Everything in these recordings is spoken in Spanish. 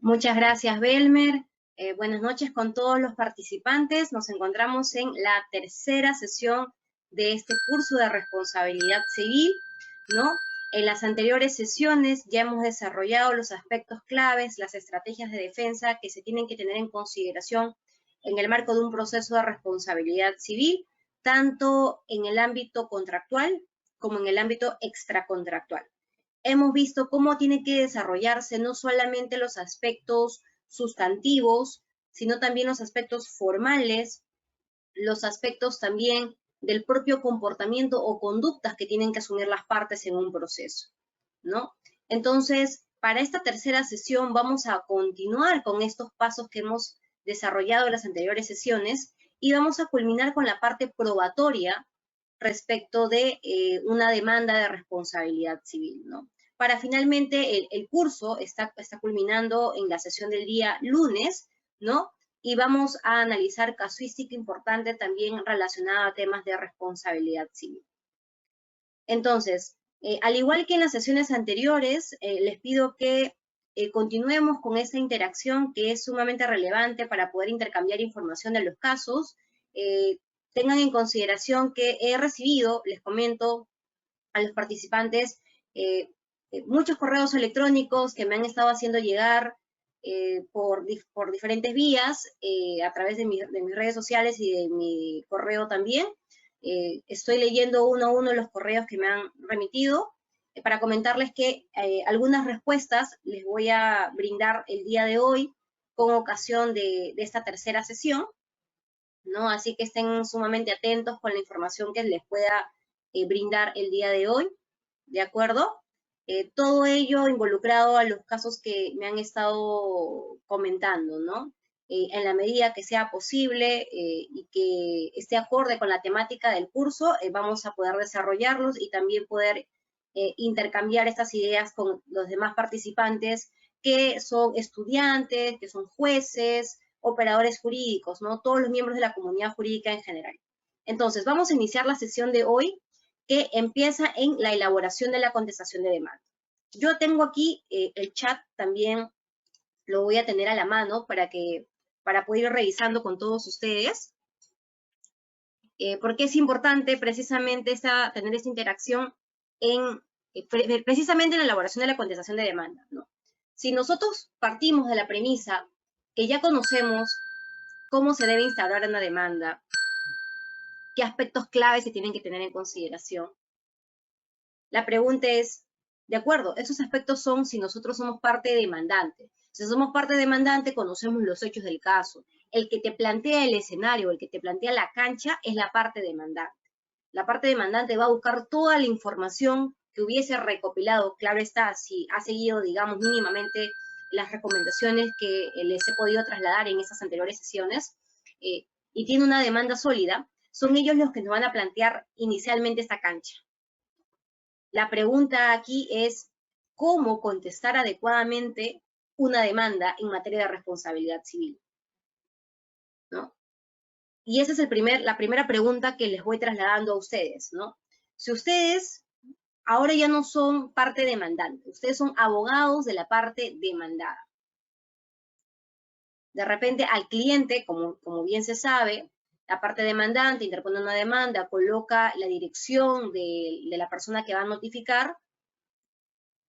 Muchas gracias, Belmer. Buenas noches con todos los participantes. Nos encontramos en la tercera sesión de este curso de responsabilidad civil, ¿no? En las anteriores sesiones ya hemos desarrollado los aspectos claves, las estrategias de defensa que se tienen que tener en consideración en el marco de un proceso de responsabilidad civil, tanto en el ámbito contractual como en el ámbito extracontractual. Hemos visto cómo tiene que desarrollarse no solamente los aspectos sustantivos, sino también los aspectos formales, los aspectos también del propio comportamiento o conductas que tienen que asumir las partes en un proceso, ¿no? Entonces, para esta tercera sesión vamos a continuar con estos pasos que hemos desarrollado en las anteriores sesiones y vamos a culminar con la parte probatoria respecto de una demanda de responsabilidad civil, ¿no? Para finalmente, el curso está culminando en la sesión del día lunes, ¿no? Y vamos a analizar casuística importante también relacionada a temas de responsabilidad civil. Entonces, al igual que en las sesiones anteriores, les pido que continuemos con esta interacción que es sumamente relevante para poder intercambiar información de los casos. Tengan en consideración que he recibido, les comento a los participantes, muchos correos electrónicos que me han estado haciendo llegar por diferentes vías, a través de mis redes sociales y de mi correo también. Estoy leyendo uno a uno los correos que me han remitido para comentarles que algunas respuestas les voy a brindar el día de hoy con ocasión de esta tercera sesión, ¿no? Así que estén sumamente atentos con la información que les pueda brindar el día de hoy, ¿de acuerdo? Todo ello involucrado a los casos que me han estado comentando, ¿no? En la medida que sea posible y que esté acorde con la temática del curso, vamos a poder desarrollarlos y también poder intercambiar estas ideas con los demás participantes que son estudiantes, que son jueces, operadores jurídicos, ¿no? Todos los miembros de la comunidad jurídica en general. Entonces, vamos a iniciar la sesión de hoy, que empieza en la elaboración de la contestación de demanda. Yo tengo aquí el chat, también lo voy a tener a la mano para poder ir revisando con todos ustedes, porque es importante precisamente tener esta interacción precisamente en la elaboración de la contestación de demanda, ¿no? Si nosotros partimos de la premisa que ya conocemos cómo se debe instaurar una demanda, qué aspectos claves se tienen que tener en consideración, la pregunta es, de acuerdo, esos aspectos son si nosotros somos parte demandante. Si somos parte demandante, conocemos los hechos del caso. El que te plantea el escenario, el que te plantea la cancha, es la parte demandante. La parte demandante va a buscar toda la información que hubiese recopilado, claro está, si ha seguido, digamos, mínimamente las recomendaciones que les he podido trasladar en estas anteriores sesiones, y tiene una demanda sólida, son ellos los que nos van a plantear inicialmente esta cancha. La pregunta aquí es cómo contestar adecuadamente una demanda en materia de responsabilidad civil, ¿no? Y esa es la primera pregunta que les voy trasladando a ustedes, ¿no? Si ustedes ahora ya no son parte demandante, ustedes son abogados de la parte demandada. De repente al cliente, como bien se sabe, la parte demandante interpone una demanda, coloca la dirección de la persona que va a notificar,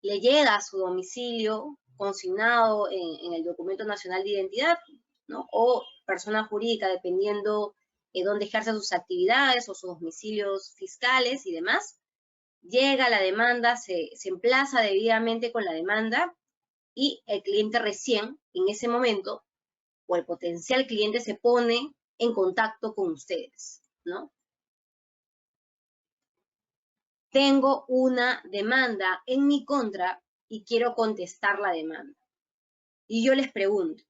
le llega a su domicilio consignado en el documento nacional de identidad, ¿no? O persona jurídica, dependiendo de dónde ejerce sus actividades o sus domicilios fiscales y demás. Llega la demanda, se emplaza debidamente con la demanda y el cliente recién, en ese momento, o el potencial cliente se pone en contacto con ustedes, ¿no? Tengo una demanda en mi contra y quiero contestar la demanda. Y yo les pregunto,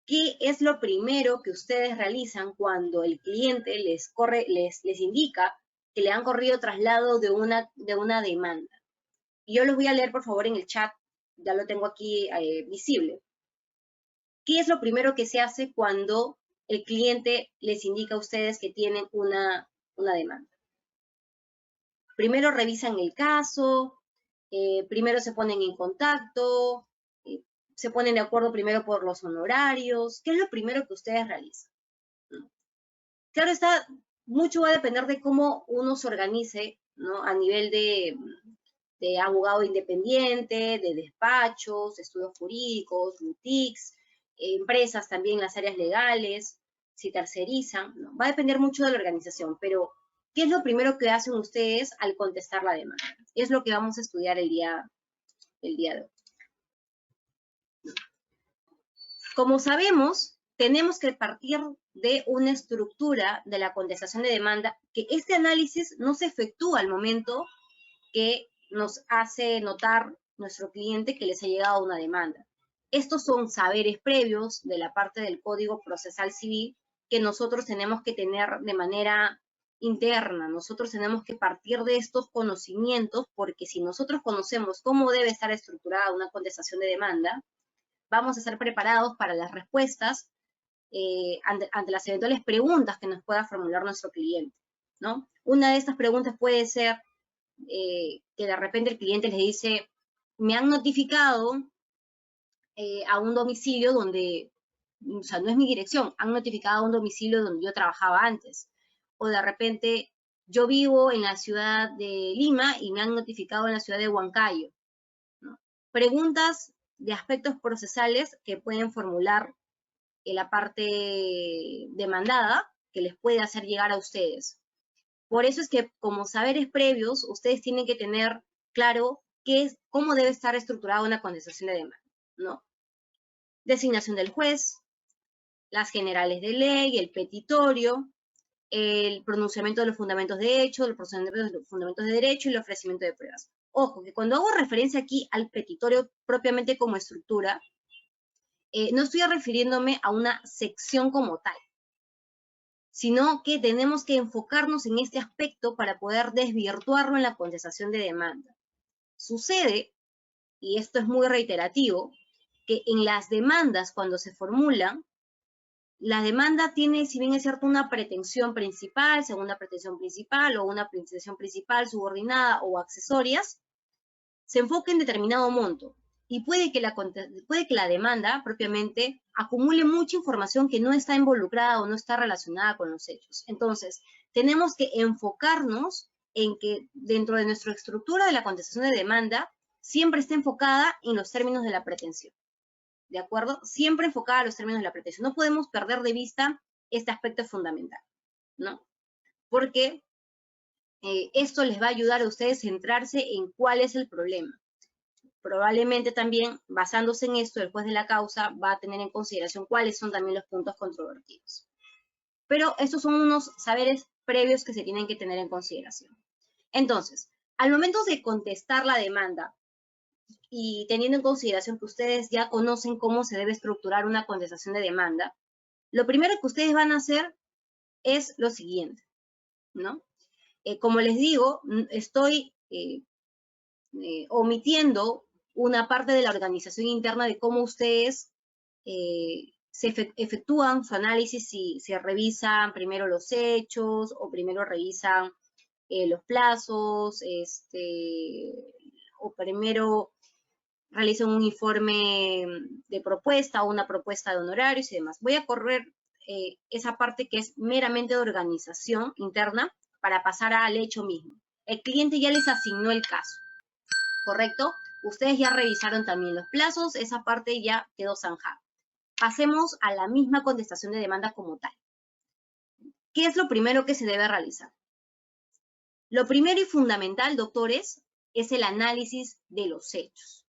¿qué es lo primero que ustedes realizan cuando el cliente les indica que le han corrido traslado de una demanda? Y yo los voy a leer, por favor, en el chat, ya lo tengo aquí visible. ¿Qué es lo primero que se hace cuando el cliente les indica a ustedes que tienen una demanda? Primero revisan el caso, primero se ponen en contacto, se ponen de acuerdo primero por los honorarios. ¿Qué es lo primero que ustedes realizan? Claro está, mucho va a depender de cómo uno se organice, ¿no? A nivel de abogado independiente, de despachos, estudios jurídicos, boutiques, empresas también, las áreas legales, si tercerizan, ¿no? Va a depender mucho de la organización, pero ¿qué es lo primero que hacen ustedes al contestar la demanda? Es lo que vamos a estudiar el día de hoy. Como sabemos, tenemos que partir de una estructura de la contestación de demanda, que este análisis no se efectúa al momento que nos hace notar nuestro cliente que les ha llegado una demanda. Estos son saberes previos de la parte del Código Procesal Civil que nosotros tenemos que tener de manera interna. Nosotros tenemos que partir de estos conocimientos, porque si nosotros conocemos cómo debe estar estructurada una contestación de demanda, vamos a estar preparados para las respuestas ante las eventuales preguntas que nos pueda formular nuestro cliente, ¿no? Una de estas preguntas puede ser que de repente el cliente les dice, me han notificado a un domicilio donde, o sea, no es mi dirección, han notificado a un domicilio donde yo trabajaba antes. O de repente, yo vivo en la ciudad de Lima y me han notificado en la ciudad de Huancayo, ¿no? Preguntas de aspectos procesales que pueden formular en la parte demandada, que les puede hacer llegar a ustedes. Por eso es que, como saberes previos, ustedes tienen que tener claro cómo debe estar estructurada una contestación de demanda, ¿no? Designación del juez, las generales de ley, el petitorio, el pronunciamiento de los fundamentos de hecho, el procedimiento de los fundamentos de derecho y el ofrecimiento de pruebas. Ojo, que cuando hago referencia aquí al petitorio propiamente como estructura, no estoy refiriéndome a una sección como tal, sino que tenemos que enfocarnos en este aspecto para poder desvirtuarlo en la contestación de demanda. Sucede, y esto es muy reiterativo, que en las demandas cuando se formulan, la demanda tiene, si bien es cierto, una pretensión principal, segunda pretensión principal o una pretensión principal subordinada o accesorias, se enfoca en determinado monto. Y puede que la demanda propiamente acumule mucha información que no está involucrada o no está relacionada con los hechos. Entonces, tenemos que enfocarnos en que dentro de nuestra estructura de la contestación de demanda siempre esté enfocada en los términos de la pretensión. ¿De acuerdo? Siempre enfocada a los términos de la pretensión. No podemos perder de vista este aspecto fundamental, ¿no? Porque esto les va a ayudar a ustedes a centrarse en cuál es el problema. Probablemente también, basándose en esto, el juez de la causa va a tener en consideración cuáles son también los puntos controvertidos. Pero estos son unos saberes previos que se tienen que tener en consideración. Entonces, al momento de contestar la demanda y teniendo en consideración que ustedes ya conocen cómo se debe estructurar una contestación de demanda, lo primero que ustedes van a hacer es lo siguiente, ¿no? Como les digo, estoy omitiendo una parte de la organización interna de cómo ustedes se efectúan su análisis, si se revisan primero los hechos o primero revisan los plazos, o primero realizan un informe de propuesta o una propuesta de honorarios y demás. Voy a correr esa parte que es meramente de organización interna para pasar al hecho mismo. El cliente ya les asignó el caso, ¿correcto? Ustedes ya revisaron también los plazos, esa parte ya quedó zanjada. Pasemos a la misma contestación de demanda como tal. ¿Qué es lo primero que se debe realizar? Lo primero y fundamental, doctores, es el análisis de los hechos,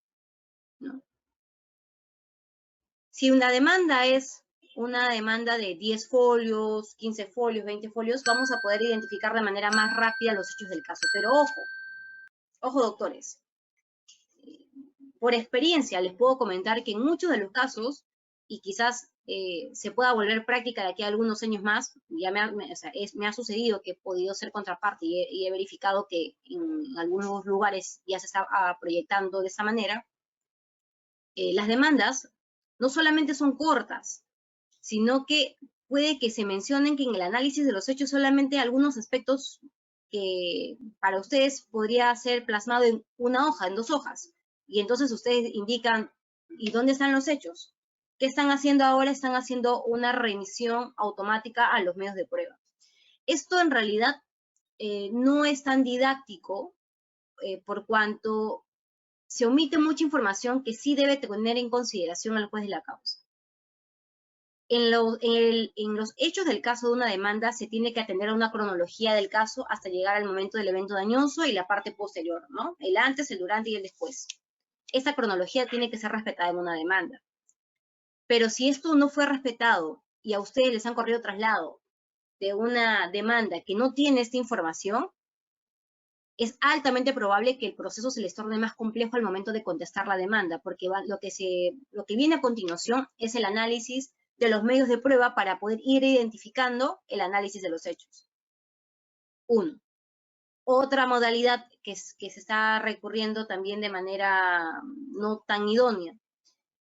¿no? Si una demanda es una demanda de 10 folios, 15 folios, 20 folios, vamos a poder identificar de manera más rápida los hechos del caso. Pero ojo, doctores, por experiencia les puedo comentar que en muchos de los casos, y quizás se pueda volver práctica de aquí a algunos años más, ya me ha sucedido que he podido ser contraparte y he verificado que en algunos lugares ya se está proyectando de esa manera, las demandas no solamente son cortas, sino que puede que se mencionen que en el análisis de los hechos solamente algunos aspectos que para ustedes podría ser plasmado en una hoja, en 2 hojas. Y entonces ustedes indican, ¿Y dónde están los hechos? ¿Qué están haciendo ahora? Están haciendo una remisión automática a los medios de prueba. Esto en realidad no es tan didáctico por cuanto se omite mucha información que sí debe tener en consideración al juez de la causa. En los hechos del caso de una demanda se tiene que atender a una cronología del caso hasta llegar al momento del evento dañoso y la parte posterior, ¿no? El antes, el durante y el después. Esa cronología tiene que ser respetada en una demanda. Pero si esto no fue respetado y a ustedes les han corrido traslado de una demanda que no tiene esta información, es altamente probable que el proceso se les torne más complejo al momento de contestar la demanda, porque lo que viene a continuación es el análisis de los medios de prueba para poder ir identificando el análisis de los hechos. Uno. Otra modalidad que se está recurriendo también de manera no tan idónea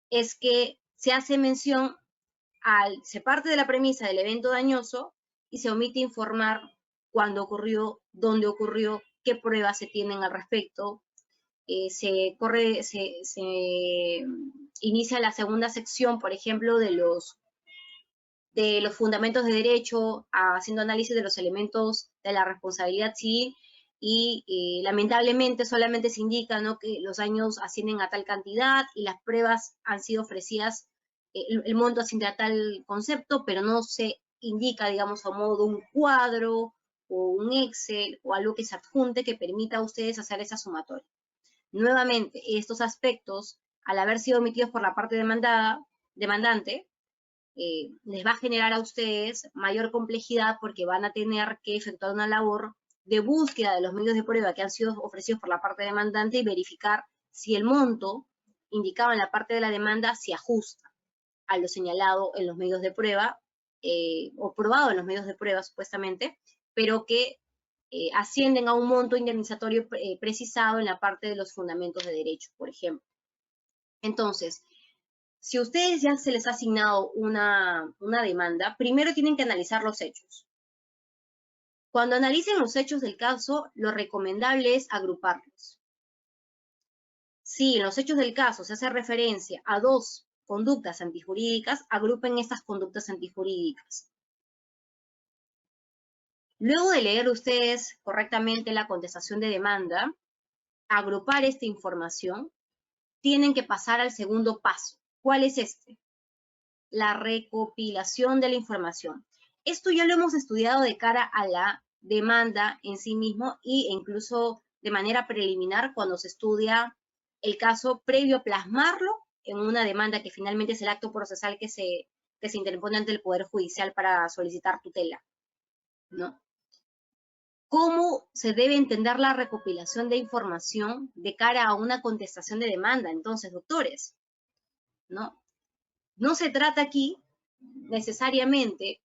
es que se hace mención, se parte de la premisa del evento dañoso y se omite informar cuándo ocurrió, dónde ocurrió, qué pruebas se tienen al respecto. Se inicia la segunda sección, por ejemplo, de los fundamentos de derecho, haciendo análisis de los elementos de la responsabilidad civil y lamentablemente solamente se indica, ¿no?, que los daños ascienden a tal cantidad y las pruebas han sido ofrecidas, el monto asciende a tal concepto, pero no se indica, digamos, a modo de un cuadro o un Excel o algo que se adjunte que permita a ustedes hacer esa sumatoria. Nuevamente, estos aspectos, al haber sido omitidos por la parte demandante, les va a generar a ustedes mayor complejidad porque van a tener que efectuar una labor de búsqueda de los medios de prueba que han sido ofrecidos por la parte demandante y verificar si el monto indicado en la parte de la demanda se ajusta a lo señalado en los medios de prueba o probado en los medios de prueba supuestamente, pero que ascienden a un monto indemnizatorio precisado en la parte de los fundamentos de derecho, por ejemplo. Entonces, si a ustedes ya se les ha asignado una demanda, primero tienen que analizar los hechos. Cuando analicen los hechos del caso, lo recomendable es agruparlos. Si en los hechos del caso se hace referencia a dos conductas antijurídicas, agrupen estas conductas antijurídicas. Luego de leer ustedes correctamente la contestación de demanda, agrupar esta información, tienen que pasar al segundo paso. ¿Cuál es este? La recopilación de la información. Esto ya lo hemos estudiado de cara a la demanda en sí mismo e incluso de manera preliminar cuando se estudia el caso previo a plasmarlo en una demanda que finalmente es el acto procesal que se interpone ante el Poder Judicial para solicitar tutela, ¿no? ¿Cómo se debe entender la recopilación de información de cara a una contestación de demanda? Entonces, doctores, ¿no? No se trata aquí necesariamente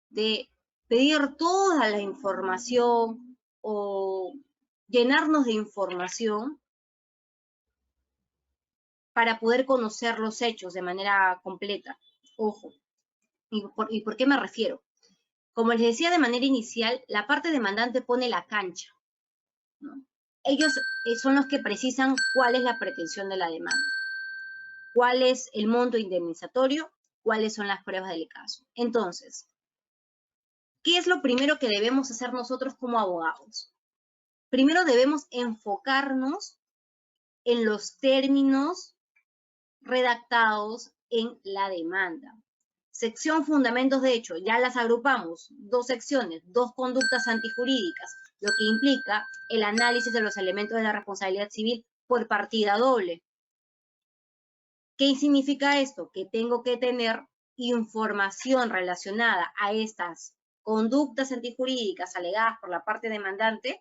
de pedir toda la información o llenarnos de información para poder conocer los hechos de manera completa. Ojo, ¿y por qué me refiero? Como les decía de manera inicial, la parte demandante pone la cancha, ¿no? Ellos son los que precisan cuál es la pretensión de la demanda, cuál es el monto indemnizatorio, cuáles son las pruebas del caso. Entonces, ¿qué es lo primero que debemos hacer nosotros como abogados? Primero debemos enfocarnos en los términos redactados en la demanda. Sección fundamentos de hecho, ya las agrupamos, dos secciones, dos conductas antijurídicas, lo que implica el análisis de los elementos de la responsabilidad civil por partida doble. ¿Qué significa esto? Que tengo que tener información relacionada a estas conductas antijurídicas alegadas por la parte demandante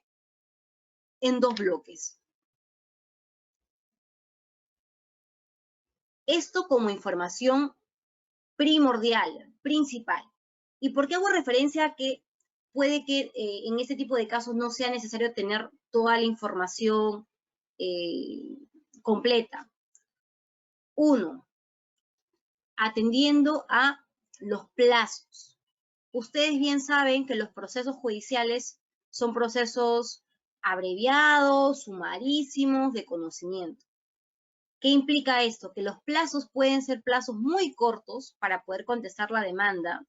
en dos bloques. Esto como información primordial, principal. ¿Y por qué hago referencia a que puede que en este tipo de casos no sea necesario tener toda la información completa? Uno, atendiendo a los plazos. Ustedes bien saben que los procesos judiciales son procesos abreviados, sumarísimos, de conocimiento. ¿Qué implica esto? Que los plazos pueden ser plazos muy cortos para poder contestar la demanda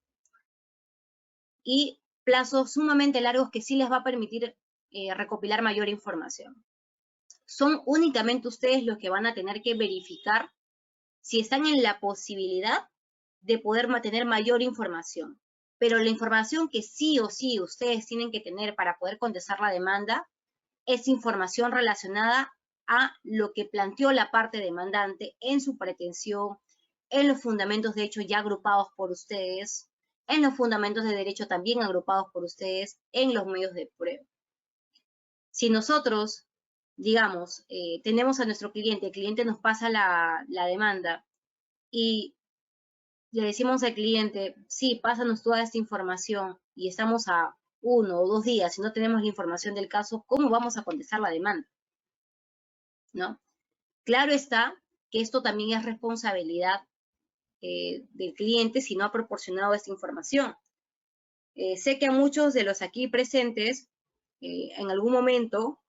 y plazos sumamente largos que sí les va a permitir recopilar mayor información. Son únicamente ustedes los que van a tener que verificar si están en la posibilidad de poder tener mayor información. Pero la información que sí o sí ustedes tienen que tener para poder contestar la demanda es información relacionada a lo que planteó la parte demandante en su pretensión, en los fundamentos de hecho ya agrupados por ustedes, en los fundamentos de derecho también agrupados por ustedes, en los medios de prueba. Si nosotros, digamos, tenemos a nuestro cliente, el cliente nos pasa la demanda y le decimos al cliente, sí, pásanos toda esta información y estamos a 1 o 2 días y no tenemos la información del caso, ¿cómo vamos a contestar la demanda? ¿No? Claro está que esto también es responsabilidad del cliente si no ha proporcionado esta información. Sé que a muchos de los aquí presentes en algún momento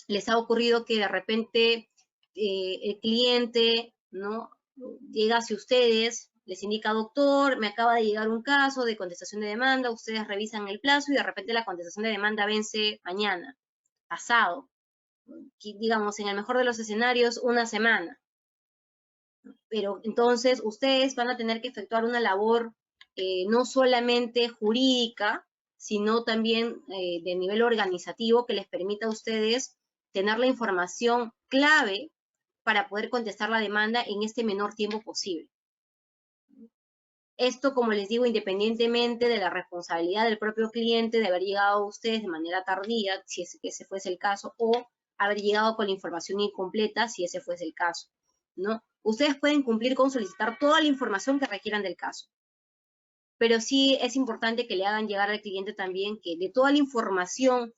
les ha ocurrido que de repente el cliente, ¿no?, llega hacia ustedes, les indica, doctor, me acaba de llegar un caso de contestación de demanda, ustedes revisan el plazo y de repente la contestación de demanda vence mañana, pasado, digamos, en el mejor de los escenarios, una semana. Pero entonces ustedes van a tener que efectuar una labor no solamente jurídica, sino también de nivel organizativo que les permita a ustedes tener la información clave para poder contestar la demanda en este menor tiempo posible. Esto, como les digo, independientemente de la responsabilidad del propio cliente de haber llegado a ustedes de manera tardía, si ese fuese el caso, o haber llegado con la información incompleta, si ese fuese el caso, ¿no? Ustedes pueden cumplir con solicitar toda la información que requieran del caso, pero sí es importante que le hagan llegar al cliente también que de toda la información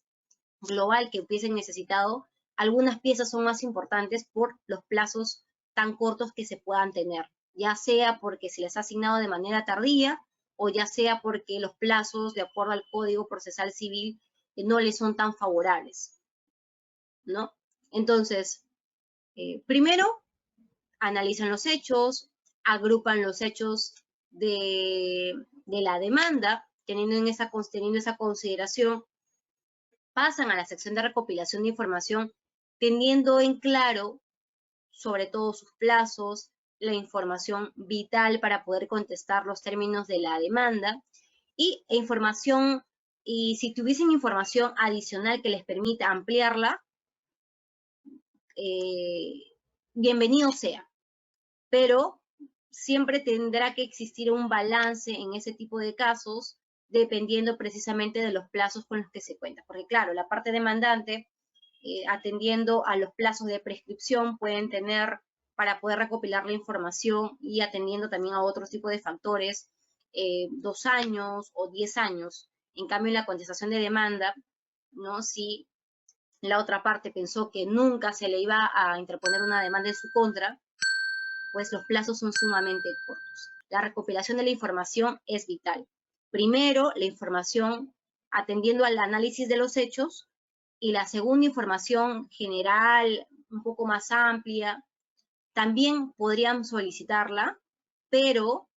global que hubiesen necesitado, algunas piezas son más importantes por los plazos tan cortos que se puedan tener, ya sea porque se les ha asignado de manera tardía o ya sea porque los plazos, de acuerdo al Código Procesal Civil, no les son tan favorables, ¿no? Entonces, primero, analizan los hechos, agrupan los hechos de la demanda, teniendo esa consideración, pasan a la sección de recopilación de información, teniendo en claro sobre todo sus plazos, la información vital para poder contestar los términos de la demanda y si tuviesen información adicional que les permita ampliarla, bienvenido sea. Pero siempre tendrá que existir un balance en ese tipo de casos, dependiendo precisamente de los plazos con los que se cuenta. Porque claro, la parte demandante, atendiendo a los plazos de prescripción, pueden tener para poder recopilar la información y atendiendo también a otros tipos de factores, 2 años o 10 años. En cambio, en la contestación de demanda, ¿no?, si la otra parte pensó que nunca se le iba a interponer una demanda en su contra, pues los plazos son sumamente cortos. La recopilación de la información es vital. Primero, la información atendiendo al análisis de los hechos, y la segunda, información general, un poco más amplia. También podrían solicitarla, pero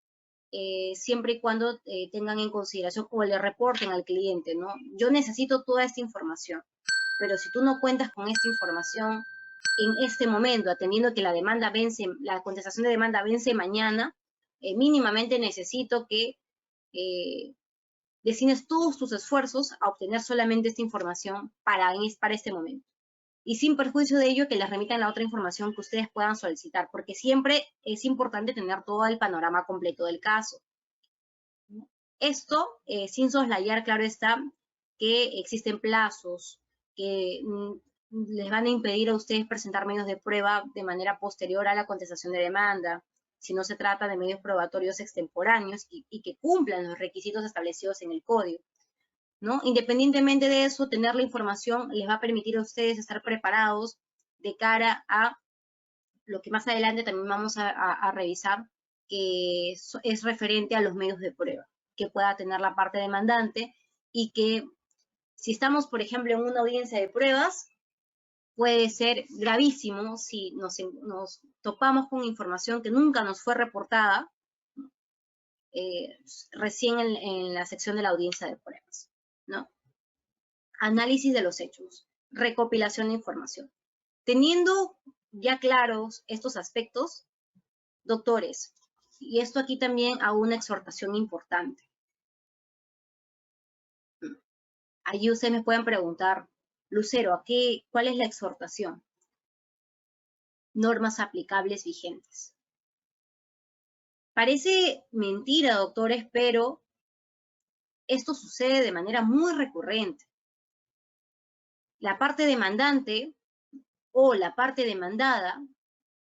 siempre y cuando tengan en consideración o le reporten al cliente, ¿no? Yo necesito toda esta información, pero si tú no cuentas con esta información en este momento, atendiendo que la demanda vence, la contestación de demanda vence mañana, mínimamente necesito que destines todos tus esfuerzos a obtener solamente esta información para este momento. Y sin perjuicio de ello, que les remitan la otra información que ustedes puedan solicitar, porque siempre es importante tener todo el panorama completo del caso. Esto, sin soslayar, claro está, que existen plazos que les van a impedir a ustedes presentar medios de prueba de manera posterior a la contestación de demanda, si no se trata de medios probatorios extemporáneos y que cumplan los requisitos establecidos en el código, ¿no? Independientemente de eso, tener la información les va a permitir a ustedes estar preparados de cara a lo que más adelante también vamos a revisar, que es referente a los medios de prueba que pueda tener la parte demandante, y que si estamos, por ejemplo, en una audiencia de pruebas, puede ser gravísimo si nos topamos con información que nunca nos fue reportada recién en la sección de la audiencia de pruebas, ¿no? Análisis de los hechos, recopilación de información. Teniendo ya claros estos aspectos, doctores, y esto aquí también hago una exhortación importante. Allí ustedes me pueden preguntar, Lucero, ¿cuál es la exhortación? Normas aplicables vigentes. Parece mentira, doctores, pero esto sucede de manera muy recurrente. La parte demandante o la parte demandada